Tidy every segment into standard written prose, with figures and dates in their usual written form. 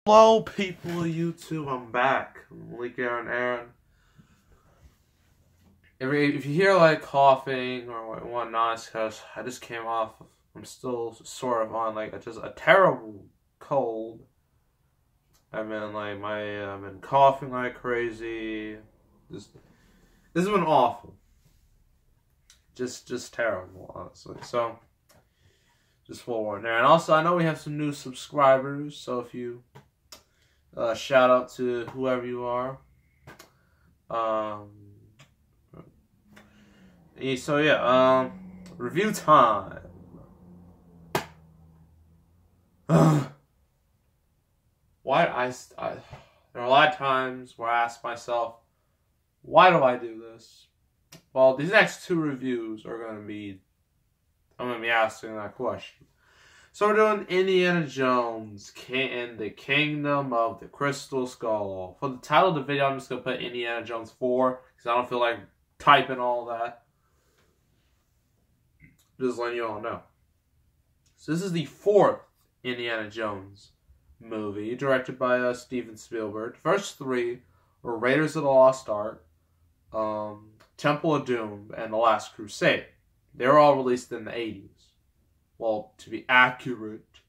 Hello, people of YouTube. I'm back. I'm Malik Aaron. If you hear like coughing or whatnot, it's because I just came off. I'm still sort of on like just a terrible cold. I've been coughing like crazy. This has been awful. Just terrible, honestly. So just forewarned there. And also, I know we have some new subscribers. So if you shout out to whoever you are. Review time. There are a lot of times where I ask myself, why do I do this? Well, these next two reviews are I'm going to be asking that question. So we're doing Indiana Jones and the Kingdom of the Crystal Skull. For the title of the video, I'm just going to put Indiana Jones 4, because I don't feel like typing all that. Just letting you all know. So this is the fourth Indiana Jones movie, directed by Steven Spielberg. The first three were Raiders of the Lost Ark, Temple of Doom, and The Last Crusade. They were all released in the 80s. Well, to be accurate,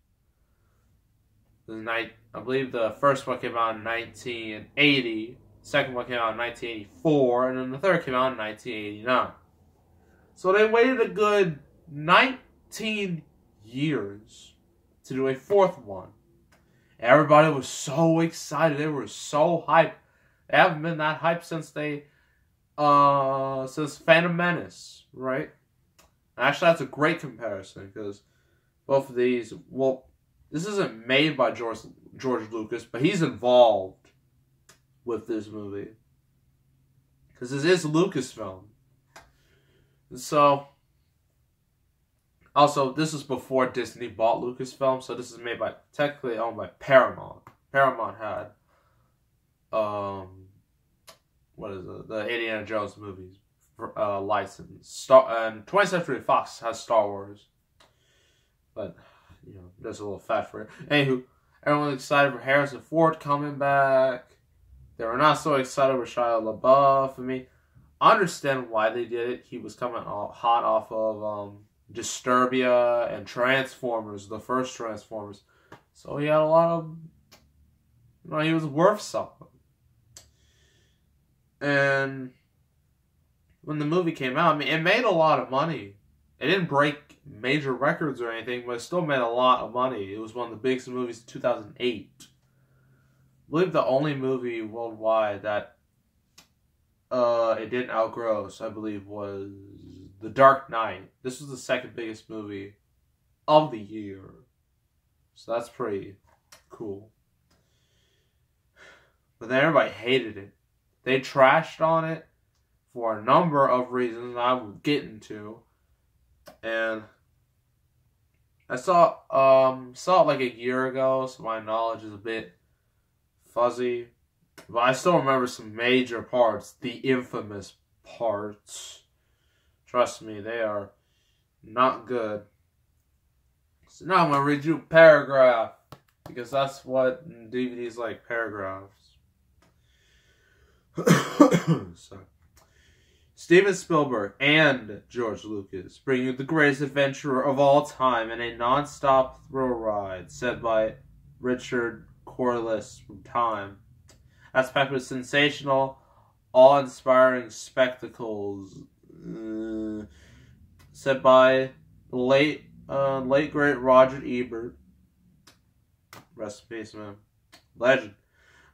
I believe the first one came out in 1980, the second one came out in 1984, and then the third came out in 1989. So they waited a good 19 years to do a fourth one. Everybody was so excited. They were so hyped. They haven't been that hyped since Phantom Menace, right? Actually, that's a great comparison, because both of these, well, this isn't made by George Lucas, but he's involved with this movie. Because this is Lucasfilm. So, also, this is before Disney bought Lucasfilm, so this is technically owned by Paramount. Paramount had, the Indiana Jones movies. License. And 20th Century Fox has Star Wars. But, there's a little fat for it. Anywho, everyone's excited for Harrison Ford coming back. They were not so excited with Shia LaBeouf. I understand why they did it. He was coming hot off of Disturbia and Transformers, the first Transformers. So he had a lot of... he was worth something. And when the movie came out, it made a lot of money. It didn't break major records or anything, but it still made a lot of money. It was one of the biggest movies in 2008. I believe the only movie worldwide that it didn't outgross, I believe, was The Dark Knight. This was the second biggest movie of the year. So that's pretty cool. But then everybody hated it. They trashed on it for a number of reasons I will get into. And I saw it like a year ago, so my knowledge is a bit fuzzy. But I still remember some major parts, the infamous parts. Trust me, they are not good. So now I'm going to read you a paragraph, because that's what DVDs like, paragraphs. So, Steven Spielberg and George Lucas bring you the greatest adventure of all time in a non-stop thrill ride set by Richard Corliss from Time. That's packed with sensational, awe-inspiring spectacles set by the late great Roger Ebert. Rest in peace, man. Legend.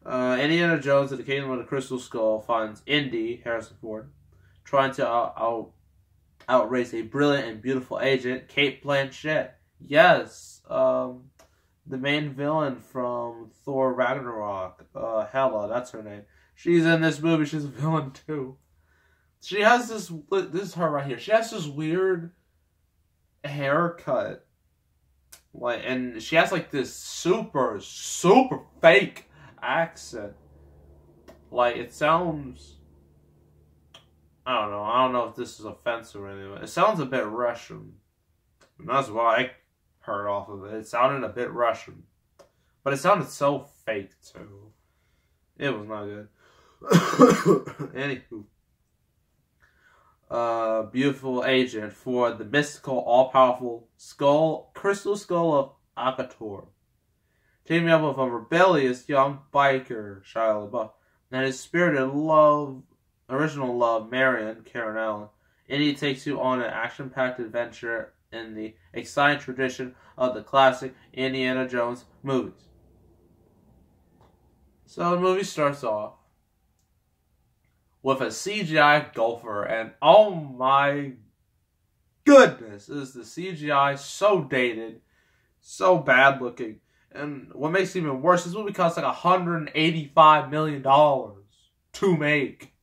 Indiana Jones and the Kingdom of the Crystal Skull finds Indy, Harrison Ford, trying to outrace a brilliant and beautiful agent, Cate Blanchett. Yes, the main villain from Thor Ragnarok, Hela, that's her name. She's in this movie, she's a villain too. She has this is her right here. She has this weird haircut. And she has this super fake accent. It sounds... I don't know if this is offensive or anything. It sounds a bit Russian. And that's what I heard off of it. It sounded a bit Russian. But it sounded so fake, too. It was not good. Anywho. Beautiful agent for the mystical, all-powerful crystal skull of Akator. Teaming up with a rebellious young biker, Shia LaBeouf, and his spirited original love, Marion, Karen Allen. Indy takes you on an action-packed adventure in the exciting tradition of the classic Indiana Jones movies. So the movie starts off with a CGI golfer, and oh my goodness, is the CGI so dated, so bad looking. And what makes it even worse, this movie cost like $185 million to make.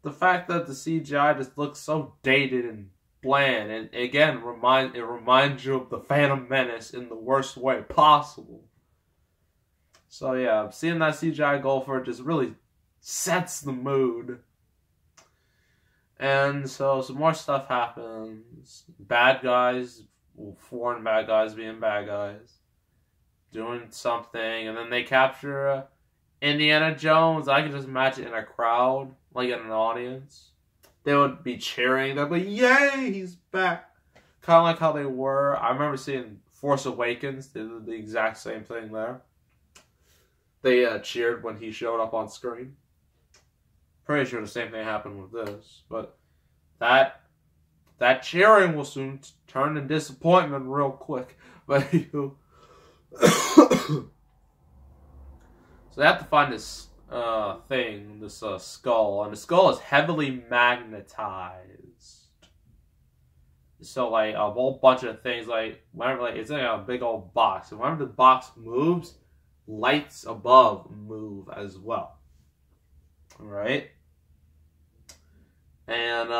The fact that the CGI just looks so dated and bland, and again, it reminds you of the Phantom Menace in the worst way possible. So yeah, seeing that CGI golfer just really sets the mood. And so some more stuff happens. Bad guys, foreign bad guys being bad guys, doing something, and then they capture Indiana Jones. I can just imagine in a crowd, like in an audience, they would be cheering. They'd be, "Yay, he's back!" Kind of like how they were. I remember seeing Force Awakens. They did the exact same thing there. They cheered when he showed up on screen. Pretty sure the same thing happened with this, but that cheering will soon turn to disappointment real quick. But you. So they have to find this thing, this skull, and the skull is heavily magnetized. So like a whole bunch of things, like whenever it's like a big old box, and whenever the box moves, lights above move as well. All right, and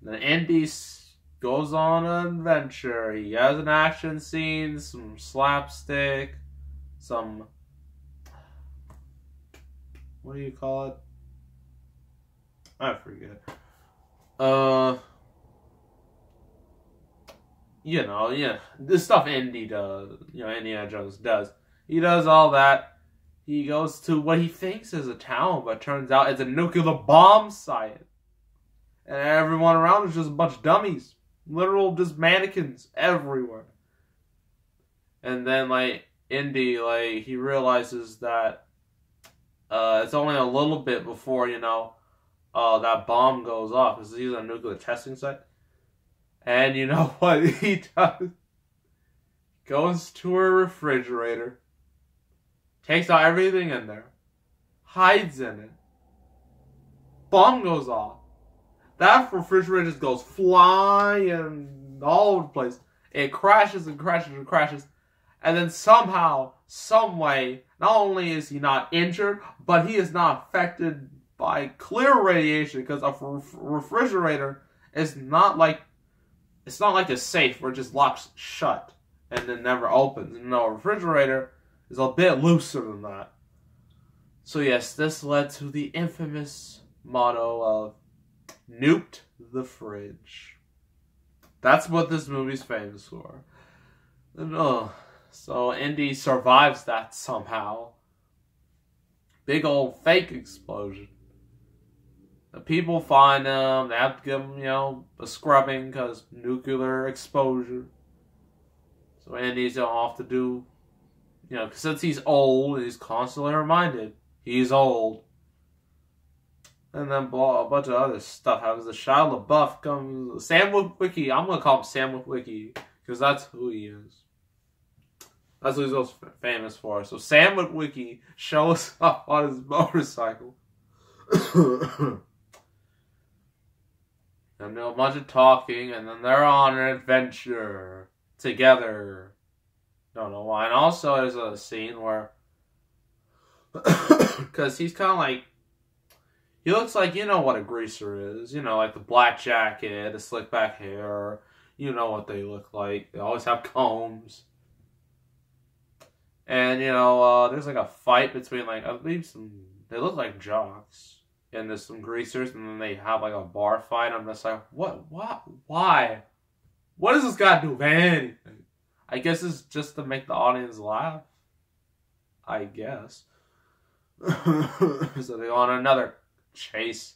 then Indy goes on an adventure. He has an action scene, some slapstick, some, what do you call it? I forget. You know, yeah, the stuff Indy does, Indiana Jones does. He does all that. He goes to what he thinks is a town, but turns out it's a nuclear bomb site. And everyone around is just a bunch of dummies. Literal just mannequins everywhere. And then, like, Indy, he realizes that it's only a little bit before, that bomb goes off. Because he's on a nuclear testing site. And you know what he does? Goes to a refrigerator. Takes out everything in there. Hides in it. Bomb goes off. That refrigerator just goes flying all over the place. It crashes and crashes and crashes. And then somehow, some way, not only is he not injured, but he is not affected by clear radiation, because a refrigerator is not like, it's not like a safe where it just locks shut and then never opens. No, a refrigerator is a bit looser than that. So yes, this led to the infamous motto of nuked the fridge. That's what this movie's famous for. And, so Indy survives that somehow. Big old fake explosion. The people find him. They have to give him, a scrubbing because nuclear exposure. So Indy's off to do, since he's old, he's constantly reminded he's old. And then a bunch of other stuff happens. The Shia LaBeouf comes. Sam Witwicky. I'm going to call him Sam Witwicky because that's who he is. That's what he's most famous for. So Sam Witwicky shows up on his motorcycle. And a bunch of talking, and then they're on an adventure together. Don't know why. And also there's a scene where, because he's kind of like, he looks like, what a greaser is. Like the black jacket, the slick back hair. You know what they look like. They always have combs. And, there's like a fight between, I believe they look like jocks. And there's some greasers, and then they have like a bar fight. I'm just like, what, why? What does this guy do with anything? I guess it's just to make the audience laugh. I guess. So they go on another chase.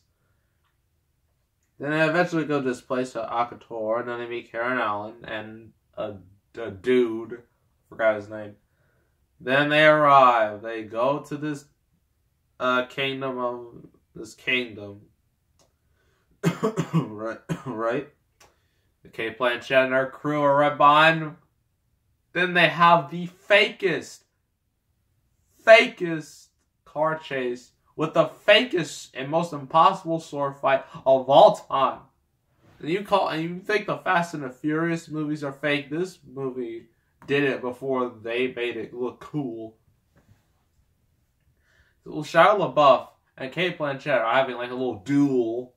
Then they eventually go to this place at Akator, and then they meet Karen Allen and a dude. Forgot his name. Then they arrive. They go to this kingdom. right. The Kate Blanchett and her crew are right behind them. Then they have the fakest car chase with the fakest and most impossible sword fight of all time. And you think the Fast and the Furious movies are fake? This movie did it before they made it look cool. So Shia LaBeouf and Kate Blanchett are having like a little duel.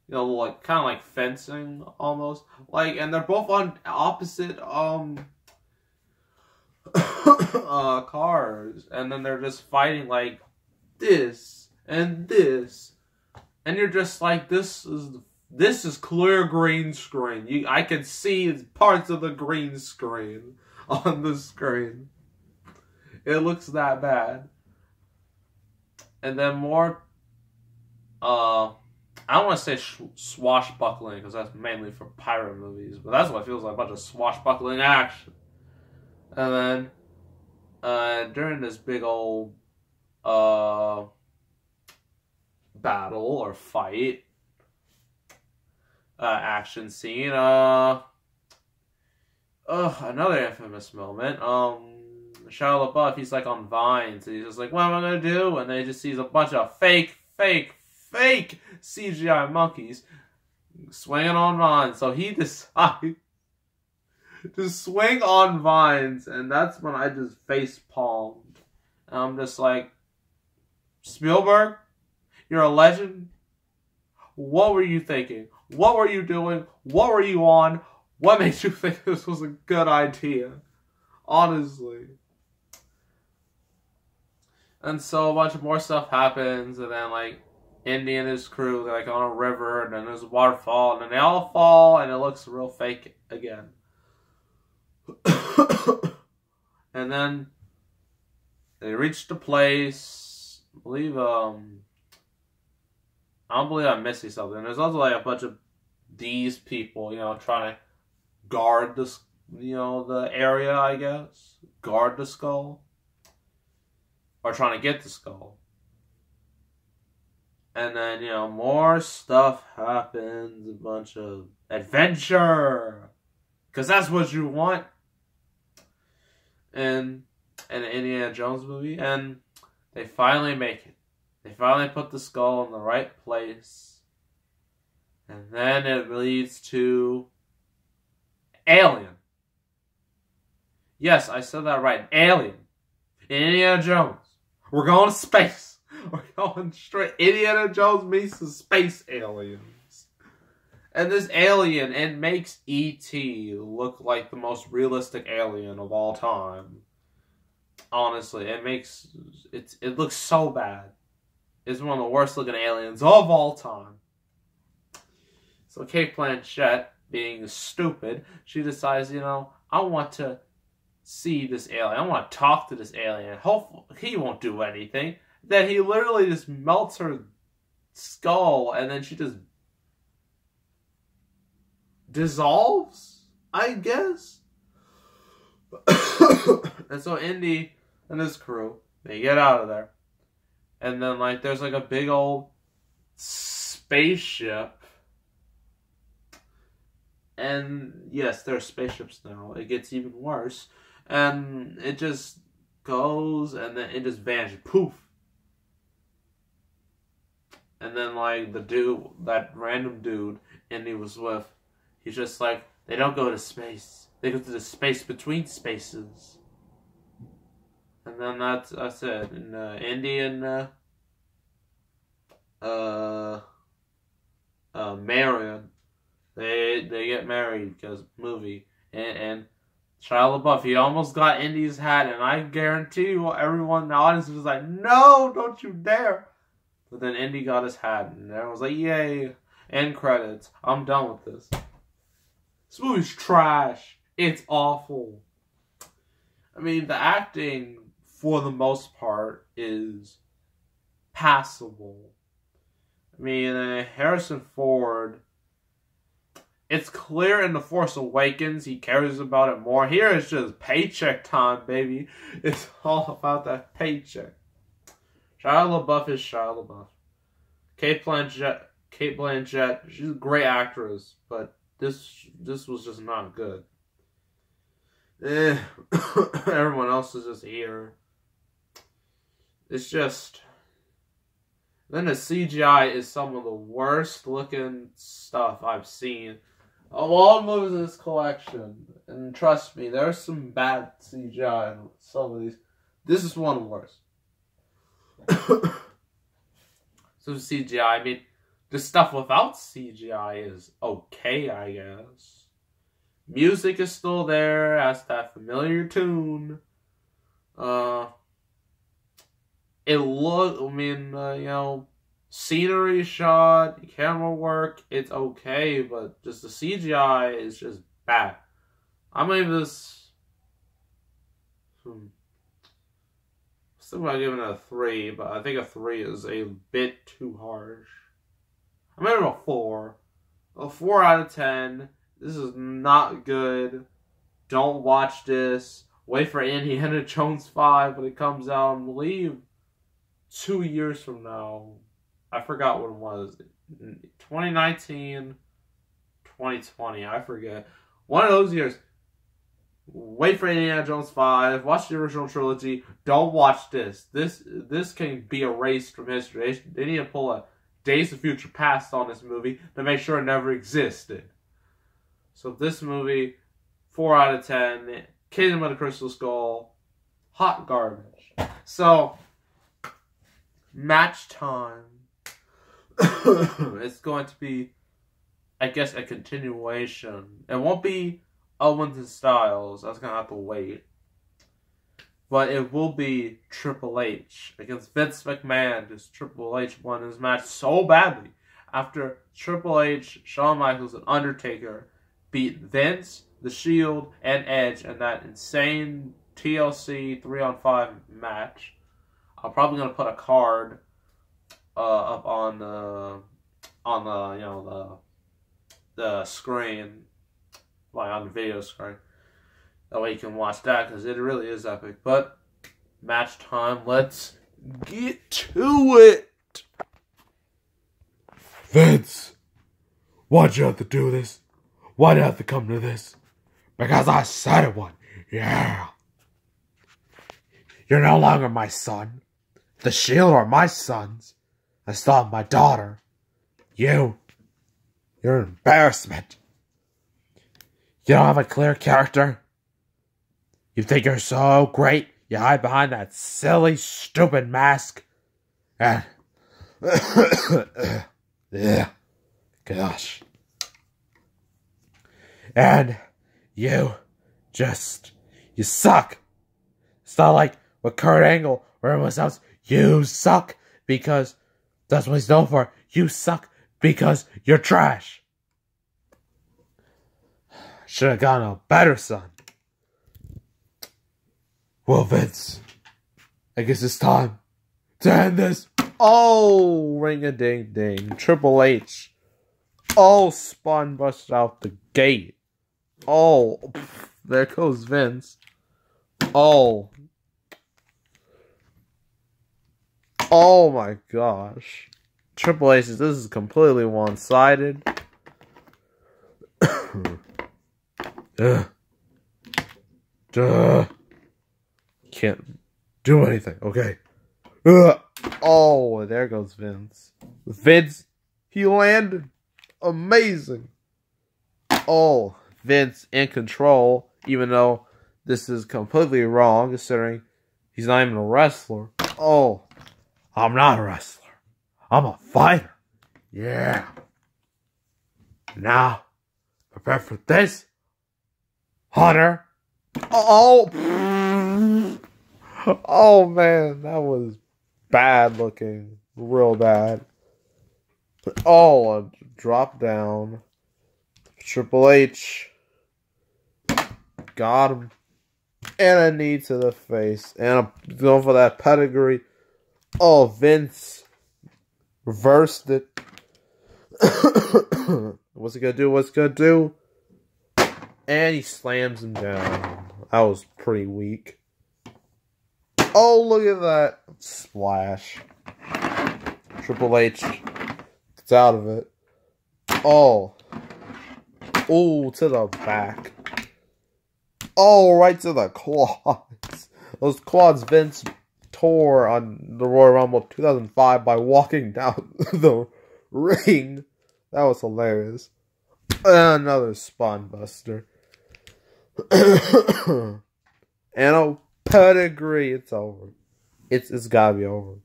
You know, like kind of like fencing almost. Like, and they're both on opposite cars, and then they're just fighting like this and this, and you're just like, this is clear green screen. I can see parts of the green screen on the screen. It looks that bad. And then more I don't want to say swashbuckling, because that's mainly for pirate movies, but that's what it feels like, a bunch of swashbuckling action. And then, during this big old, battle or fight, action scene, another infamous moment, Shia LaBeouf, he's like on vines, and he's just like, what am I gonna do? And then he just sees a bunch of fake CGI monkeys swinging on vines. So he decides to swing on vines, and that's when I just face palmed. And I'm just like, Spielberg, you're a legend. What were you thinking? What were you doing? What were you on? What made you think this was a good idea? Honestly. And so a bunch of more stuff happens, and then like Indy and his crew, they're like on a river, and then there's a waterfall, and then they all fall, and it looks real fake again. And then they reach the place. I believe I don't believe I'm missing something. There's also like a bunch of these people, you know, trying to guard this, you know, the area, I guess. Guard the skull. Or trying to get the skull. And then, you know, more stuff happens. A bunch of adventure. Because that's what you want. In an Indiana Jones movie. And they finally make it. They finally put the skull in the right place. And then it leads to Alien. Yes, I said that right. Alien. Indiana Jones. We're going to space. We're going straight. Indiana Jones meets the space aliens. And this alien, it makes E.T. look like the most realistic alien of all time. Honestly, it looks so bad. It's one of the worst looking aliens of all time. So Kate Blanchett, being stupid, she decides, you know, I want to see this alien. I want to talk to this alien. Hopefully, he won't do anything. Then he literally just melts her skull, and then she just dissolves, I guess. And so Indy and his crew, they get out of there. And then, like, there's like a big old spaceship. And yes, there are spaceships now. It gets even worse. And it just goes, and then it just vanishes. Poof. And then, like, the dude, that random dude Indy was with, he's just like, they don't go to space. They go to the space between spaces. And then that's it. And Indy and Marion, they get married because movie. And Shia LaBeouf, he almost got Indy's hat, and I guarantee you everyone in the audience was like, no, don't you dare. But then Indy got his hat, and everyone was like, yay. End credits. I'm done with this. This movie's trash. It's awful. I mean, the acting, for the most part, is passable. I mean, Harrison Ford, it's clear in The Force Awakens he cares about it more. Here it's just paycheck time, baby. It's all about that paycheck. Shia LaBeouf is Shia LaBeouf. Kate Blanchett, she's a great actress, but this was just not good. Everyone else is just here. It's just... Then the CGI is some of the worst looking stuff I've seen of all movies in this collection. And trust me, there's some bad CGI in some of these. This is one of the worst. So CGI, I mean, the stuff without CGI is okay, I guess. Music is still there, has that familiar tune. Scenery shot, camera work, it's okay, but just the CGI is just bad. I'm gonna give this... Still gonna give it a 3, but I think a 3 is a bit too harsh. I'm gonna give it a 4. A 4 out of 10. This is not good. Don't watch this. Wait for Indiana Jones 5 when it comes out, and believe 2 years from now. I forgot what it was. 2019, 2020, I forget. One of those years. Wait for Indiana Jones 5. Watch the original trilogy. Don't watch this. This can be erased from history. They need to pull a Days of Future Past on this movie to make sure it never existed. So this movie, 4 out of 10. Kingdom of the Crystal Skull, hot garbage. So, match time. It's going to be, I guess, a continuation. It won't be Owens and Styles. That's going to have to wait. But it will be Triple H against Vince McMahon, because Triple H won his match so badly after Triple H, Shawn Michaels, and Undertaker beat Vince, The Shield, and Edge in that insane TLC 3-on-5 match. I'm probably gonna put a card up on the screen, like on the video screen. That way you can watch that, because it really is epic. But match time, let's get to it. Vince, why'd you have to do this? Why'd it have to come to this? Because I said it would. Yeah. You're no longer my son. The Shield are my sons. I still have my daughter. You're an embarrassment. You don't have a clear character. You think you're so great. You hide behind that silly, stupid mask. And... yeah. Gosh. And you suck. It's not like with Kurt Angle or everyone else. You suck because that's what he's known for. You suck because you're trash. Should have gotten a better son. Well, Vince, I guess it's time to end this. Oh, ring-a-ding-ding. Triple H. Oh, spun busted out the gate. Oh, there goes Vince. Oh. Oh my gosh. Triple H, this is completely one-sided. Can't do anything. Okay. Oh, there goes Vince. Vince, he landed. Amazing. Oh, Vince in control, even though this is completely wrong, considering he's not even a wrestler. Oh, I'm not a wrestler. I'm a fighter. Yeah. Now, prepare for this. Hunter. Oh. Oh, man. That was bad looking. Real bad. Oh, a drop down. Triple H. Got him. And a knee to the face. And I'm going for that pedigree. Oh, Vince reversed it. What's he gonna do? What's he gonna do? And he slams him down. That was pretty weak. Oh, look at that. Splash. Triple H gets out of it. Oh. Oh, to the back. Oh, right to the quads. Those quads Vince tore on the Royal Rumble 2005 by walking down the ring. That was hilarious. Another spine buster. And a pedigree. It's over. It's gotta be over.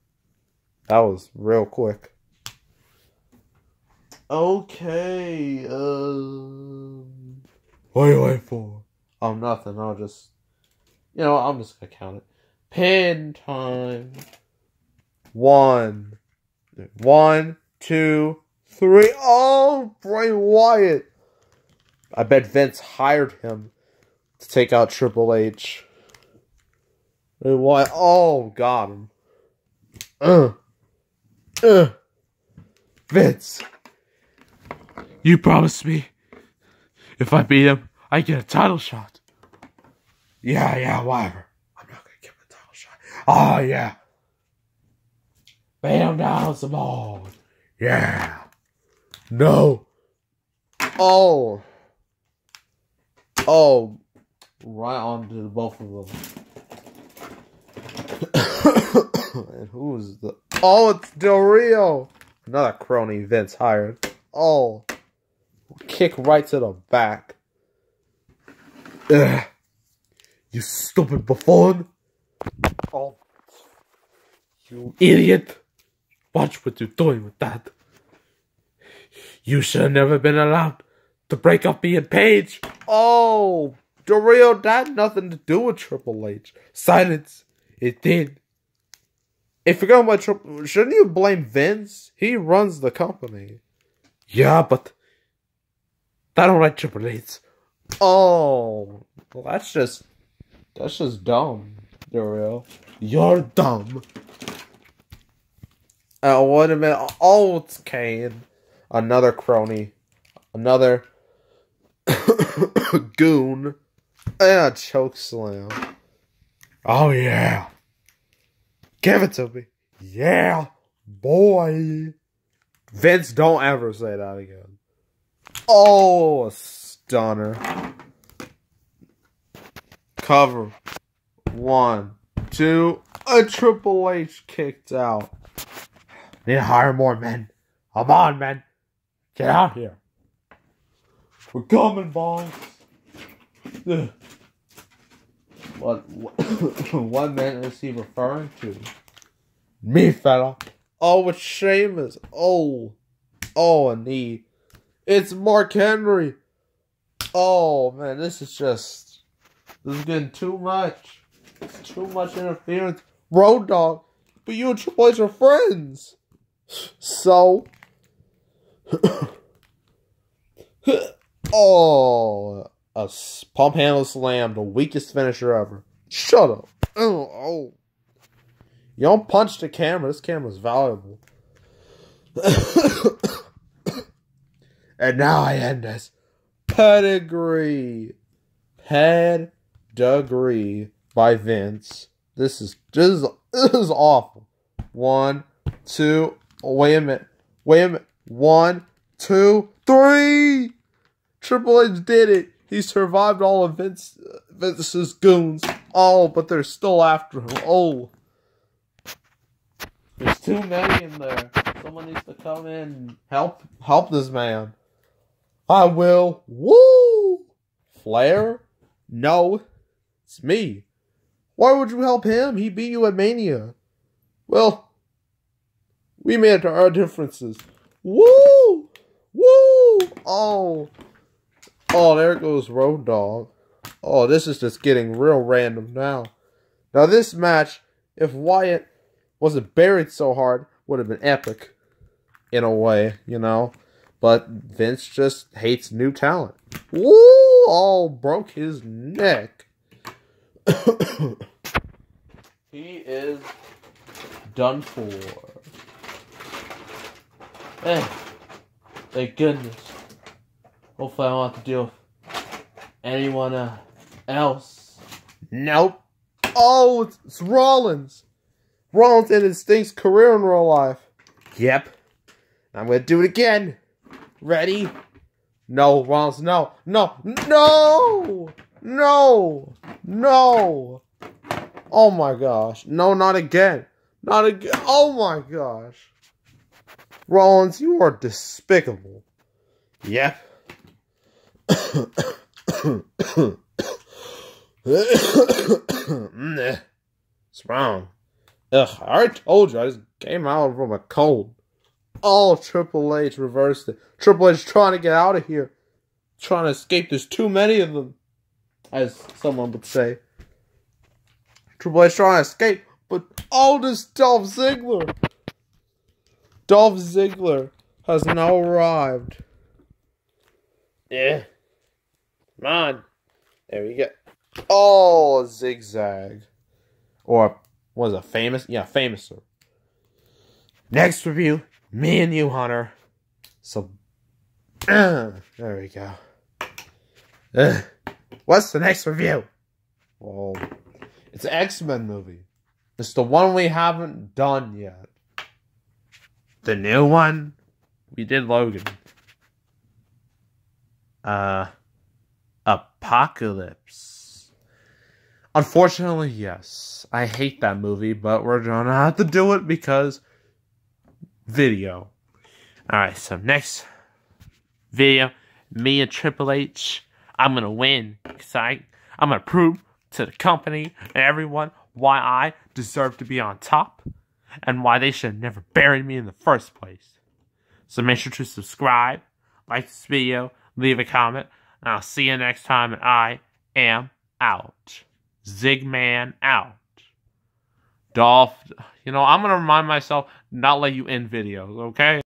That was real quick. Okay. What are you waiting for? Oh, nothing. I'll just... I'm just gonna count it. Pin time. 1, 2, 3. Oh, Bray Wyatt. I bet Vince hired him to take out Triple H. Bray Wyatt. Oh, got him. Vince. You promised me if I beat him, I get a title shot. Yeah, whatever. I'm not gonna give him a title shot. Oh, yeah. Beat him down some more. Yeah. No. Oh. Right onto the both of them. And who's the... Oh, it's Del Rio. Another crony Vince hired. Oh. Kick right to the back. Ugh. You stupid buffoon. Oh. You idiot. Watch what you're doing with that. You should have never been allowed to break up me and Paige. Oh. Del Rio, that had nothing to do with Triple H. Silence. It did. If you're going by Triple H, shouldn't you blame Vince? He runs the company. Yeah, but I don't like Triple H. Oh, well, that's just dumb, Del Rio. You're dumb. Wait a minute. Oh, it's Kane. Another crony. Another goon. And a choke slam. Oh, yeah. Give it to me. Yeah, boy. Vince, don't ever say that again. Oh, a stunner. Cover. 1, 2. A Triple H kicked out. Need to hire more men. Come on, men. Get out here. We're coming, boss. What man is he referring to? Me, fella. Oh, it's Sheamus. Oh, a knee. It's Mark Henry. Oh, man, this is getting too much. It's too much interference. Road Dogg, but you and Triple H are friends. So. Oh, a pump handle slam, the weakest finisher ever. Shut up. Oh. You don't punch the camera. This camera's valuable. And now I end this. Pedigree by Vince. This is awful. 1, 2. Oh, wait a minute. 1, 2, 3. Triple H did it. He survived all of Vince's goons. Oh, but they're still after him. Oh. There's too many in there. Someone needs to come in and help this man. I will. Woo! Flair? No. It's me. Why would you help him? He beat you at Mania. Well, we made our differences. Woo! Woo! Oh. Oh, there goes Road Dogg. Oh, this is just getting real random now. Now, this match, if Wyatt wasn't buried so hard, would have been epic. In a way, But Vince just hates new talent. Woo! Oh, broke his neck. He is done for. Thank goodness. Hopefully I don't have to deal with anyone else. Nope. Oh, it's Rollins. Rollins ended Sting's career in real life. Yep. I'm gonna do it again. Ready? No, Rollins, no. No! No! No! No! Oh my gosh. No, not again. Not again. Oh my gosh. Rollins, you are despicable. Yep. What's wrong? Ugh, I already told you, I just came out from a cold. Oh, Triple H reversed it. Triple H trying to get out of here. Trying to escape. There's too many of them, as someone would say. Triple H trying to escape, but oh, this Dolph Ziggler. Dolph Ziggler has now arrived. Yeah. Come on. There we go. Oh, zigzag. Or, was it famous? Yeah, famouser. Next review, me and you, Hunter. So, there we go. What's the next review? Well, it's an X-Men movie. It's the one we haven't done yet. The new one? We did Logan. Apocalypse. Unfortunately, yes. I hate that movie, but we're gonna have to do it because video. Alright, so next video, me and Triple H. I'm gonna win because I'm gonna prove to the company and everyone why I deserve to be on top and why they should have never buried me in the first place. So make sure to subscribe, like this video, leave a comment, and I'll see you next time, and I am out. Zigman out. Dolph, I'm going to remind myself not let you end videos, okay?